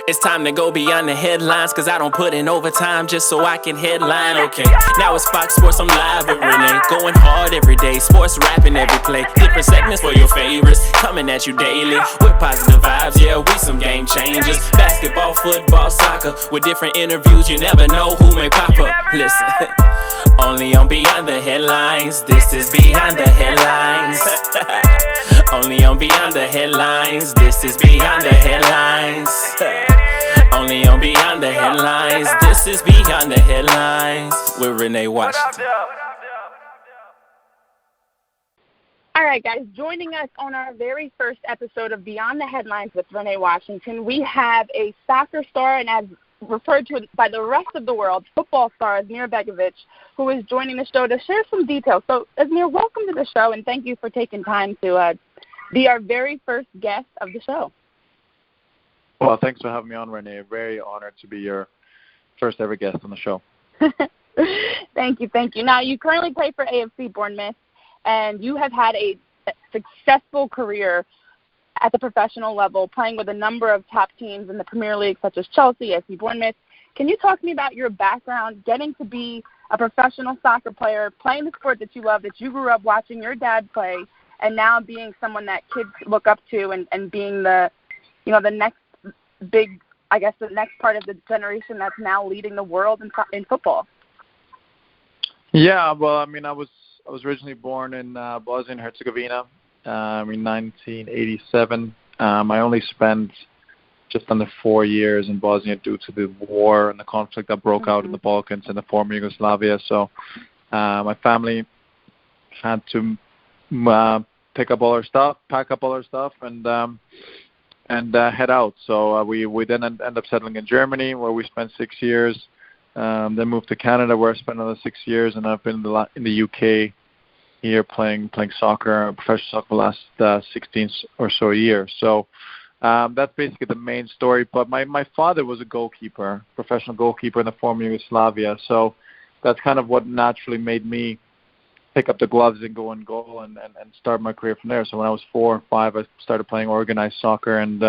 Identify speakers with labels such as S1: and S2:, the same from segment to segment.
S1: It's time to go beyond the headlines, cause I don't put in overtime just so I can headline, okay. Now it's Fox Sports, I'm live with Renee. Going hard every day, sports rapping every play. Different segments for your favorites, coming at you daily. With positive vibes, yeah, we some game changers. Basketball, football, soccer, with different interviews, you never know who may pop up. Listen, only on Beyond the Headlines, this is Beyond the Headlines. Only on Beyond the Headlines, this is Beyond the Headlines. Only on Beyond the Headlines, this is Beyond the Headlines with Renee Washington.
S2: All right, guys, joining us on our very first episode of Beyond the Headlines with Renee Washington, we have a soccer star and, as referred to by the rest of the world, football star Asmir Begovic, who is joining the show to share some details. So, Asmir, welcome to the show, and thank you for taking time to be our very first guest of the show.
S3: Well, thanks for having me on, Renee. Very honored to be your first ever guest on the show.
S2: Thank you. Now, you currently play for AFC Bournemouth, and you have had a successful career at the professional level, playing with a number of top teams in the Premier League, such as Chelsea, AFC Bournemouth. Can you talk to me about your background, getting to be a professional soccer player, playing the sport that you love, that you grew up watching your dad play, and now being someone that kids look up to and being the next big, I guess, the next part of the generation that's now leading the world in football?
S3: Yeah, well, I mean, I was originally born in Bosnia and Herzegovina in 1987. I only spent just under 4 years in Bosnia due to the war and the conflict that broke out in the Balkans and the former Yugoslavia. So my family had to pack up all our stuff, and head out. So we then end up settling in Germany, where we spent 6 years. Then moved to Canada, where I spent another 6 years, and I've been in the UK here playing soccer, professional soccer, for the last 16 or so years. So that's basically the main story. But my father was a goalkeeper, professional goalkeeper in the former Yugoslavia. So that's kind of what naturally made me pick up the gloves and go in goal and start my career from there. So when I was 4 or 5, I started playing organized soccer, and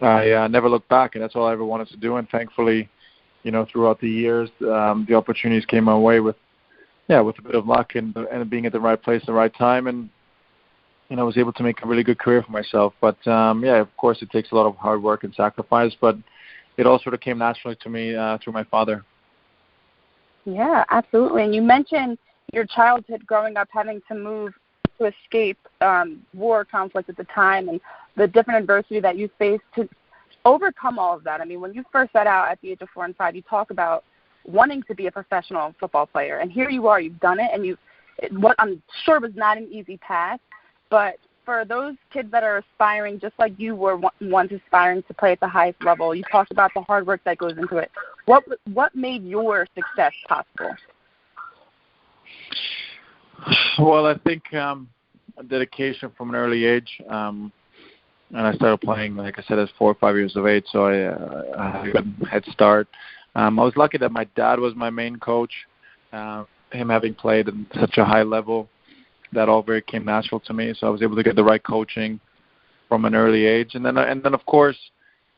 S3: I never looked back, and that's all I ever wanted to do. And thankfully, throughout the years, the opportunities came my way with a bit of luck and being at the right place at the right time, and I was able to make a really good career for myself. But of course, it takes a lot of hard work and sacrifice, but it all sort of came naturally to me through my father.
S2: Yeah, absolutely. And you mentioned your childhood growing up, having to move to escape war conflict at the time, and the different adversity that you faced to overcome all of that. I mean, when you first set out at the age of 4 and 5, you talk about wanting to be a professional football player, and here you are, you've done it, and what I'm sure was not an easy path, but for those kids that are aspiring, just like you were once aspiring to play at the highest level, you talked about the hard work that goes into it. What made your success possible?
S3: Well, I think dedication from an early age. And I started playing, like I said, at 4 or 5 years of age, so I had a good head start. I was lucky that my dad was my main coach. Him having played at such a high level, that all very came natural to me. So I was able to get the right coaching from an early age, and then of course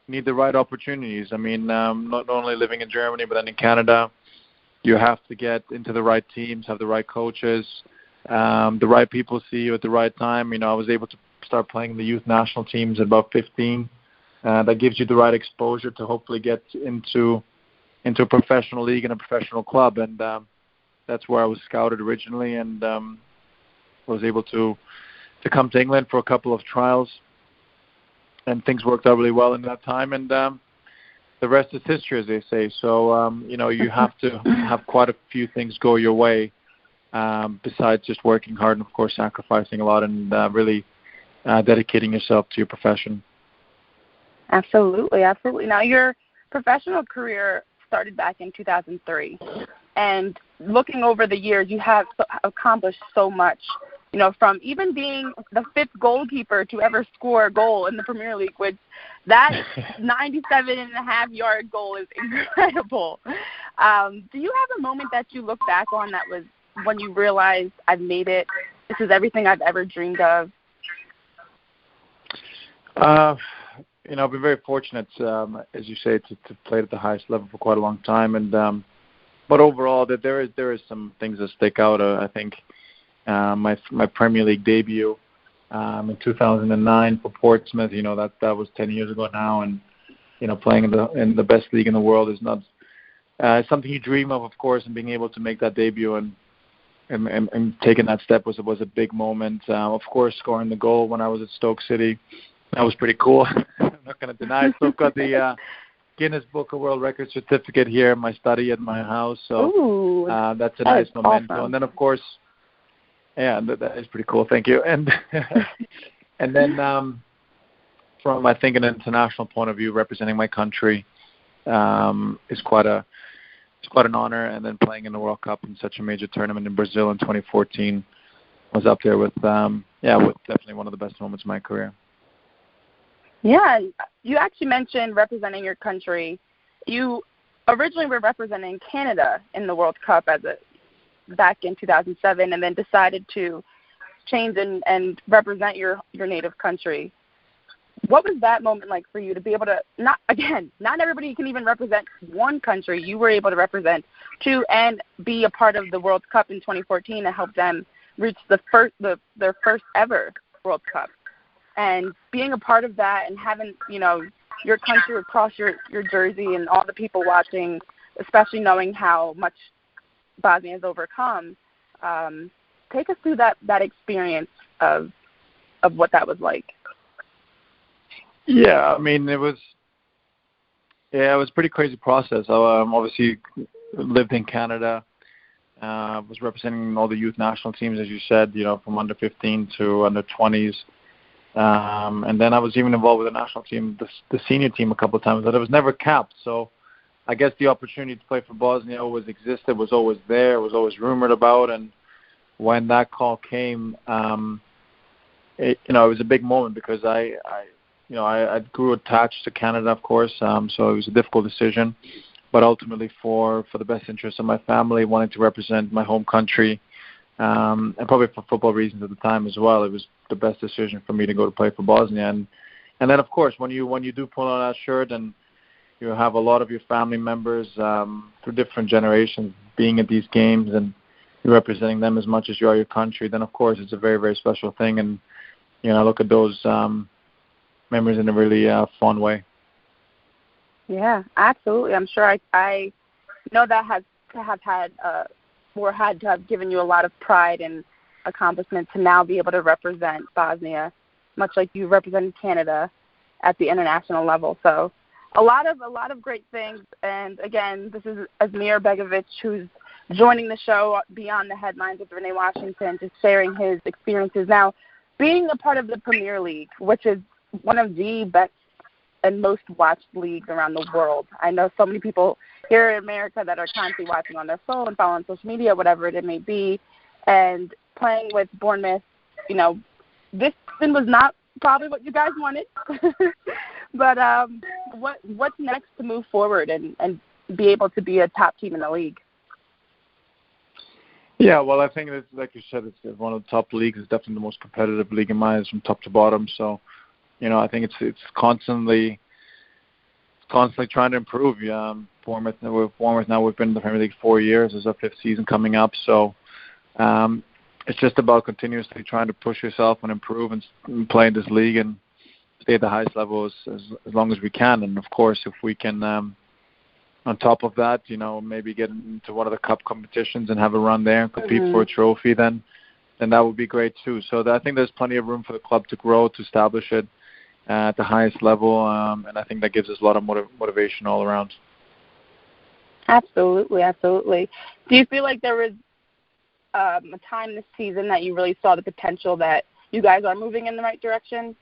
S3: need the right opportunities. I mean, not only living in Germany, but then in Canada, you have to get into the right teams, have the right coaches, the right people see you at the right time. I was able to start playing in the youth national teams at about 15. That gives you the right exposure to hopefully get into a professional league and a professional club, and that's where I was scouted originally, and was able to come to England for a couple of trials, and things worked out really well in that time, and the rest is history, as they say. So you have to have quite a few things go your way, besides just working hard and of course sacrificing a lot and really dedicating yourself to your profession.
S2: Absolutely. Now, your professional career started back in 2003, and looking over the years, you have accomplished so much, from even being the 5th goalkeeper to ever score a goal in the Premier League, which that 97.5-yard goal is incredible. Do you have a moment that you look back on that was when you realized, I've made it, this is everything I've ever dreamed of?
S3: I've been very fortunate, as you say, to play at the highest level for quite a long time, and but overall, that there is some things that stick out. I think my Premier League debut in 2009 for Portsmouth. That was 10 years ago now, and playing in the best league in the world is not something you dream of course, and being able to make that debut and taking that step was a big moment. Of course, scoring the goal when I was at Stoke City, that was pretty cool. I'm not going to deny it. Still got the Guinness Book of World Records certificate here in my study at my house. So that's a nice memento. Awesome. And then, of course, yeah, that is pretty cool. Thank you. And and then from, I think, an international point of view, representing my country is quite an honor. And then playing in the World Cup in such a major tournament in Brazil in 2014 was up there with definitely one of the best moments of my career.
S2: Yeah, you actually mentioned representing your country. You originally were representing Canada in the World Cup back in 2007, and then decided to change and represent your native country. What was that moment like for you to be able to, not everybody can even represent one country. You were able to represent two and be a part of the World Cup in 2014 and help them reach their first ever World Cup. And being a part of that and having, your country across your jersey and all the people watching, especially knowing how much Bosnia has overcome, take us through that experience of what that was like.
S3: Yeah, I mean, it was a pretty crazy process. I obviously lived in Canada, was representing all the youth national teams, as you said, from under 15 to under 20s. And then I was even involved with the national team, the senior team, a couple of times, but it was never capped. So I guess the opportunity to play for Bosnia always existed, was always there, was always rumored about. And when that call came, it was a big moment because I grew attached to Canada, of course. So it was a difficult decision, but ultimately for the best interest of my family, wanting to represent my home country, and probably for football reasons at the time as well, it was the best decision for me to go to play for Bosnia. And then, of course, when you do pull on that shirt and you have a lot of your family members through different generations being at these games and you're representing them as much as you are your country, then, of course, it's a very, very special thing. And, I look at those memories in a really fun way.
S2: Yeah, absolutely. I'm sure I know that had to have given you a lot of pride and accomplishment to now be able to represent Bosnia, much like you represented Canada at the international level. So a lot of great things. And again, this is Asmir Begovic, who's joining the show Beyond the Headlines with Renee Washington, just sharing his experiences. Now, being a part of the Premier League, which is one of the best and most watched leagues around the world. I know so many people here in America that are constantly watching on their phone, following social media, whatever it may be, and playing with Bournemouth. This was not probably what you guys wanted, but what's next to move forward and be able to be a top team in the league?
S3: Yeah, well, I think it's, like you said, it's one of the top leagues. It's definitely the most competitive league in my eyes from top to bottom. So, I think it's constantly trying to improve. Bournemouth now, we've been in the Premier League 4 years. It's our 5th season coming up. So it's just about continuously trying to push yourself and improve and play in this league and stay at the highest level as long as we can. And, of course, if we can, on top of that, maybe get into one of the cup competitions and have a run there and compete for a trophy, then that would be great too. So I think there's plenty of room for the club to grow, to establish it at the highest level, and I think that gives us a lot of motivation all around.
S2: Absolutely. Do you feel like there was a time this season that you really saw the potential that you guys are moving in the right direction?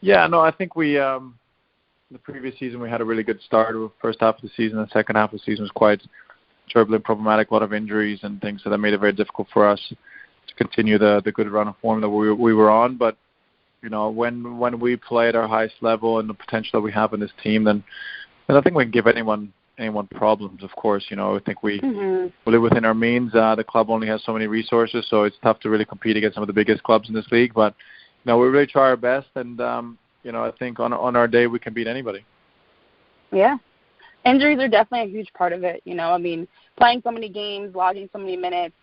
S3: Yeah, no, I think we the previous season we had a really good start. The first half of the season, the second half of the season was quite turbulent, problematic, a lot of injuries and things, so that made it very difficult for us to continue the good run of form that we were on. But when we play at our highest level and the potential that we have in this team, then I think we can give anyone problems. Of course, I think we live within our means. The club only has so many resources, so it's tough to really compete against some of the biggest clubs in this league. But we really try our best, and I think on our day we can beat anybody.
S2: Yeah. Injuries are definitely a huge part of it. I mean, playing so many games, logging so many minutes,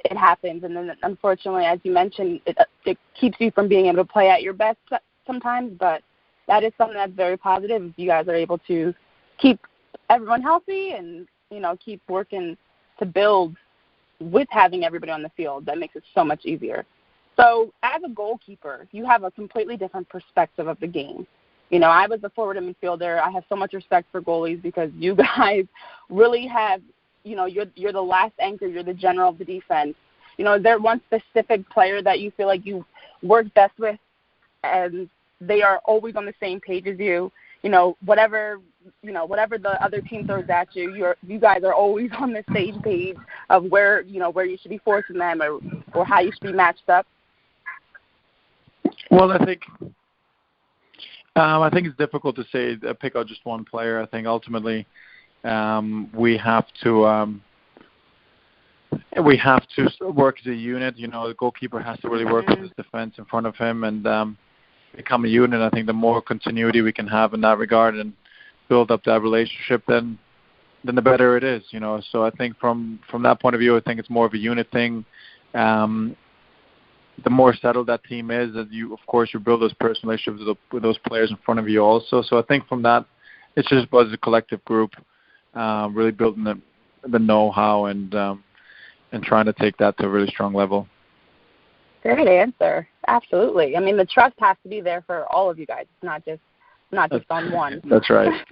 S2: it happens. And then, unfortunately, as you mentioned, it keeps you from being able to play at your best sometimes. But that is something that's very positive if you guys are able to keep everyone healthy and, keep working to build with having everybody on the field. That makes it so much easier. So as a goalkeeper, you have a completely different perspective of the game. I was a forward and midfielder. I have so much respect for goalies because you guys really have, you're the last anchor. You're the general of the defense. Is there one specific player that you feel like you work best with and they are always on the same page as you? Whatever the other team throws at you, you guys are always on the same page of where you should be forcing them or how you should be matched up.
S3: Well, I think it's difficult to say pick out just one player. I think ultimately we have to work as a unit. The goalkeeper has to really work with his defense in front of him and become a unit. I think the more continuity we can have in that regard and build up that relationship, then the better it is. So I think from that point of view, I think it's more of a unit thing. The more settled that team is, as you build those personal relationships with those players in front of you also. So I think from that, it's just as a collective group, really building the know-how and trying to take that to a really strong level.
S2: Great answer. Absolutely. I mean, the trust has to be there for all of you guys, not just on one.
S3: That's right.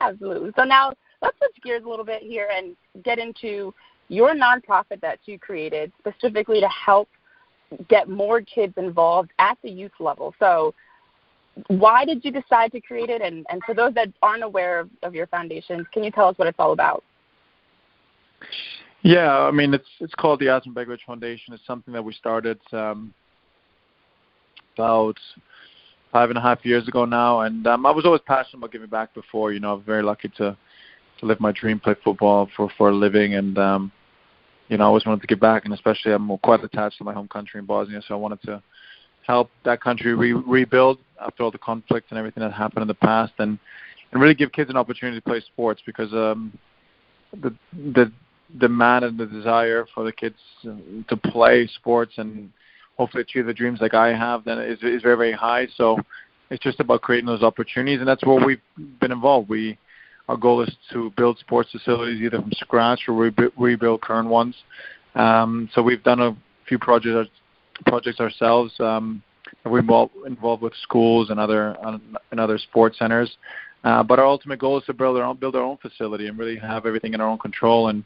S2: Absolutely. So now let's switch gears a little bit here and get into your nonprofit that you created specifically to help get more kids involved at the youth level. So why did you decide to create it? And for those that aren't aware of your foundation, can you tell us what it's all about?
S3: Yeah, I mean, it's called the Asmir Begovic Foundation. It's something that we started about 5.5 years ago now. And I was always passionate about giving back before. I was very lucky to live my dream, play football for a living. And I always wanted to give back, and especially I'm quite attached to my home country in Bosnia, so I wanted to help that country rebuild after all the conflict and everything that happened in the past, and really give kids an opportunity to play sports because the demand and the desire for the kids to play sports and hopefully achieve their dreams like I have then is very, very high. So it's just about creating those opportunities, and that's where we've been involved. Our goal is to build sports facilities either from scratch or rebuild current ones. So we've done a few projects ourselves. We're involved with schools and other sports centers. But our ultimate goal is to build our own facility and really have everything in our own control and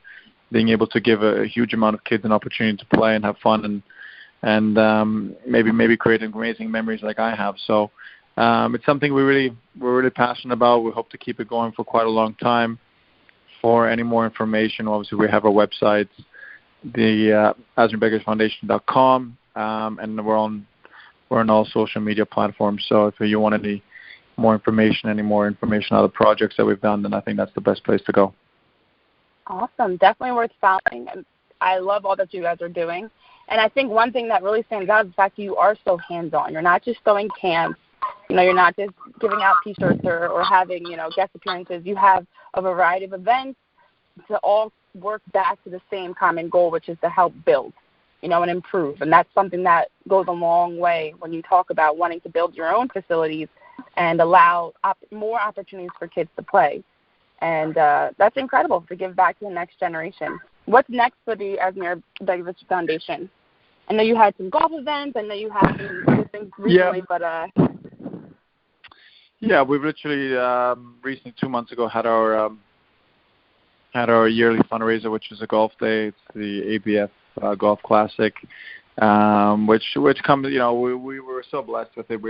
S3: being able to give a huge amount of kids an opportunity to play and have fun and maybe create amazing memories like I have. So it's something we're really passionate about. We hope to keep it going for quite a long time. For any more information, obviously we have our website, the AsmirBegovicFoundation.com, and we're on all social media platforms. So if you want any more information on the projects that we've done, then I think that's the best place to go.
S2: Awesome. Definitely worth following. I love all that you guys are doing. And I think one thing that really stands out is the fact that you are so hands-on. You're not just throwing camps. You're not just giving out T-shirts or having, guest appearances. You have a variety of events to all work back to the same common goal, which is to help build, and improve. And that's something that goes a long way when you talk about wanting to build your own facilities and allow more opportunities for kids to play. And that's incredible to give back to the next generation. What's next for the Asmir Begovic Foundation? I know you had some golf events. I know you had some other things recently, but
S3: yeah, we've literally recently 2 months ago had our yearly fundraiser, which is a golf day. It's the ABF Golf Classic, which comes. We were so blessed with it.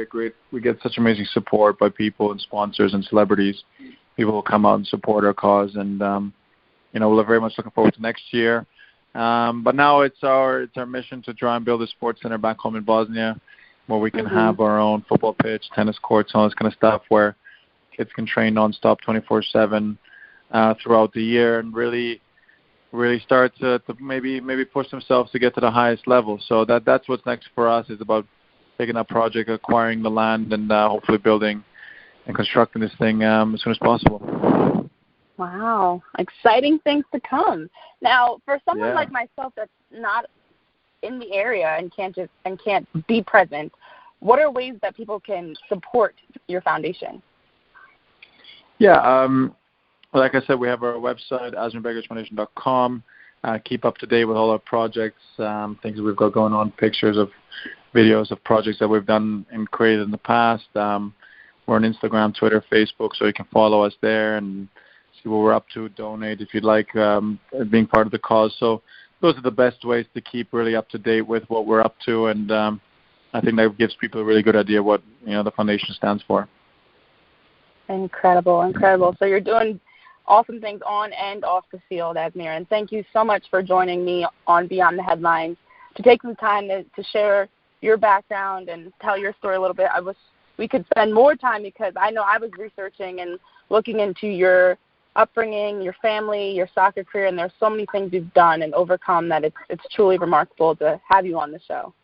S3: We get such amazing support by people and sponsors and celebrities. People will come out and support our cause, and we're very much looking forward to next year. But now it's our mission to try and build a sports center back home in Bosnia, where we can have our own football pitch, tennis courts, all this kind of stuff, where kids can train nonstop 24/7 throughout the year, and really start to maybe push themselves to get to the highest level. So that's what's next for us, is about taking that project, acquiring the land, and hopefully building and constructing this thing as soon as possible.
S2: Wow, exciting things to come. Now, for someone like myself that's not in the area and can't be present, what are ways that people can support your foundation?
S3: Yeah, like I said, we have our website, asmirbegovicfoundation.com. Keep up to date with all our projects, things we've got going on, pictures of videos of projects that we've done and created in the past. We're on Instagram, Twitter, Facebook, so you can follow us there and see what we're up to, donate if you'd like, being part of the cause. So those are the best ways to keep really up to date with what we're up to, and I think that gives people a really good idea what the foundation stands for.
S2: Incredible. So you're doing awesome things on and off the field, Asmir, and thank you so much for joining me on Beyond the Headlines to take some time to share your background and tell your story a little bit. I wish we could spend more time because I know I was researching and looking into your upbringing, your family, your soccer career, and there's so many things you've done and overcome that it's truly remarkable to have you on the show.